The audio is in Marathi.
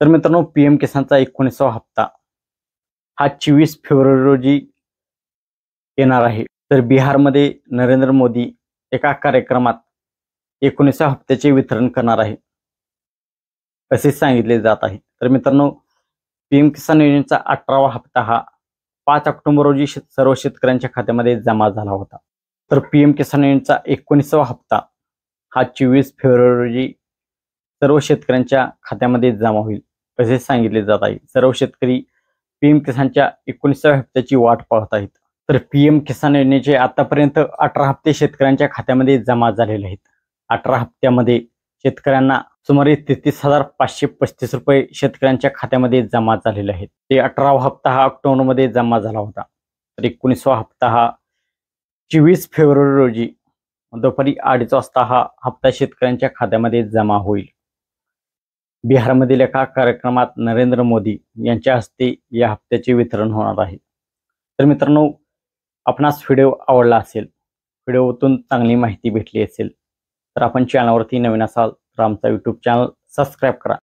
तर मित्रांनो, पीएम किसानचा 19वा हप्ता हा 24 फेब्रुवारी रोजी येणार आहे। तर बिहारमध्ये नरेंद्र मोदी एका कार्यक्रमात 19व्या हप्त्याचे वितरण करणार आहे असे सांगितले जात आहे। तर मित्रांनो, पीएम किसान योजनेचा 18वा हप्ता हा 5 ऑक्टोबर रोजी सर्व शेतकऱ्यांच्या खात्यामध्ये जमा झाला होता। तर पीएम किसान योजनेचा 19वा हप्ता हा 24 फेब्रुवारी रोजी सर्व शेतकऱ्यांच्या खात्यामध्ये जमा होईल असे सांगितले जात आहे। सर्व शेतकरी पीएम किसानच्या 19व्या हप्त्याची वाट पाहत आहेत। तर पीएम किसान योजनेचे आतापर्यंत 18 हप्ते शेतकऱ्यांच्या खात्यामध्ये जमा झालेले आहेत। 18 हप्त्यामध्ये शेतकऱ्यांना सुमारे 33,535 रुपये शेतकऱ्यांच्या खात्यामध्ये जमा झालेले आहेत। ते 18वा हप्ता हा ऑक्टोबरमध्ये जमा झाला होता। तर 19वा हप्ता हा 24 फेब्रुवारी रोजी दुपारी 2:30 वाजता हा हप्ता शेतकऱ्यांच्या खात्यामध्ये जमा होईल। बिहारमधील एका कार्यक्रमात नरेंद्र मोदी यांच्या हस्ते या हप्त्याचे वितरण होणार आहे। तर मित्रांनो, आपणास व्हिडिओ आवडला असेल, व्हिडिओतून चांगली माहिती भेटली असेल तर आपण चॅनलवरती नवीन असाल तर आमचा YouTube चॅनल सबस्क्राइब करा।